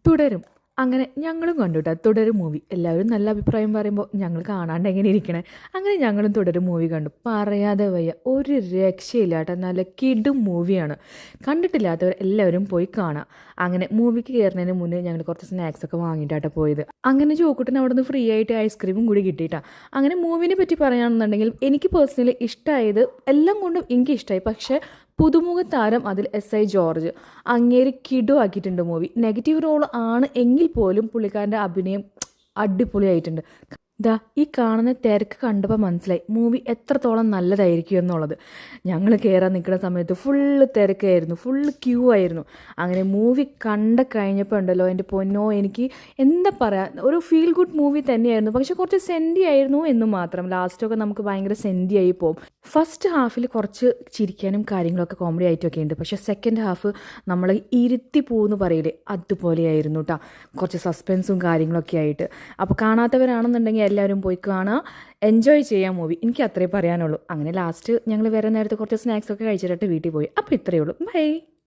തുടരും. അങ്ങനെ ഞങ്ങളും കണ്ടു കേട്ടോ തുടരും മൂവി. എല്ലാവരും നല്ല അഭിപ്രായം പറയുമ്പോൾ ഞങ്ങൾ കാണാണ്ട് എങ്ങനെ ഇരിക്കണേ. അങ്ങനെ ഞങ്ങളും തുടരും മൂവി കണ്ടു. പറയാതെ വയ്യ, ഒരു രക്ഷയില്ല കേട്ടോ. നല്ല കിടും മൂവിയാണ്. കണ്ടിട്ടില്ലാത്തവർ എല്ലാവരും പോയി കാണാം. അങ്ങനെ മൂവിക്ക് കയറുന്നതിന് മുന്നേ ഞങ്ങൾ കുറച്ച് സ്നാക്സൊക്കെ വാങ്ങിയിട്ടാട്ടോ പോയത്. അങ്ങനെ ജോക്കുട്ടൻ അവിടെ നിന്ന് ഫ്രീ ആയിട്ട് ഐസ്ക്രീമും കൂടി കിട്ടിയിട്ടാണ്. അങ്ങനെ മൂവിനെ പറ്റി പറയുകയാണെന്നുണ്ടെങ്കിൽ എനിക്ക് പേഴ്സണലി ഇഷ്ടമായത് എല്ലാം കൊണ്ടും എനിക്ക് ഇഷ്ടമായി. പക്ഷേ പുതുമുഖ താരം അതിൽ SI ജോർജ് അങ്ങേര് കിടു ആക്കിയിട്ടുണ്ട് മൂവി. നെഗറ്റീവ് റോൾ ആണ് എങ്കിൽ പോലും പുള്ളിക്കാരൻ്റെ അഭിനയം അടിപൊളിയായിട്ടുണ്ട്. ദാ ഈ കാണുന്ന തിരക്ക് കണ്ടപ്പോൾ മനസ്സിലായി മൂവി എത്രത്തോളം നല്ലതായിരിക്കും എന്നുള്ളത്. ഞങ്ങൾ കയറാൻ നിൽക്കുന്ന സമയത്ത് ഫുള്ള് തിരക്കായിരുന്നു, ഫുള്ള് ക്യൂ ആയിരുന്നു. അങ്ങനെ മൂവി കഴിഞ്ഞപ്പോൾ ഉണ്ടല്ലോ എൻ്റെ പൊന്നോ, എനിക്ക് എന്താ പറയുക, ഒരു ഫീൽ ഗുഡ് മൂവി തന്നെയായിരുന്നു. പക്ഷെ കുറച്ച് സെൻറ്റി ആയിരുന്നു എന്ന് മാത്രം. ലാസ്റ്റൊക്കെ നമുക്ക് ഭയങ്കര സെൻറ്റി ആയി പോകും. ഫസ്റ്റ് ഹാഫിൽ കുറച്ച് ചിരിക്കാനും കാര്യങ്ങളൊക്കെ കോമഡി ആയിട്ടൊക്കെ ഉണ്ട്. പക്ഷേ സെക്കൻഡ് ഹാഫ് നമ്മൾ ഇരുത്തി പോകുമെന്ന് പറയില്ലേ, അതുപോലെയായിരുന്നു കേട്ടോ. കുറച്ച് സസ്പെൻസും കാര്യങ്ങളൊക്കെ ആയിട്ട്. അപ്പോൾ കാണാത്തവരാണെന്നുണ്ടെങ്കിൽ എല്ലാവരും പോയി കാണുക, എൻജോയ് ചെയ്യാൻ മൂവി. എനിക്ക് അത്രേ പറയാനുള്ളൂ. അങ്ങനെ ലാസ്റ്റ് ഞങ്ങൾ വരെ നേരത്തെ കുറച്ച് സ്നാക്സൊക്കെ കഴിച്ചിട്ട് വീട്ടിൽ പോയി. അപ്പോൾ ഇത്രയേ ഉള്ളൂ. ബൈ.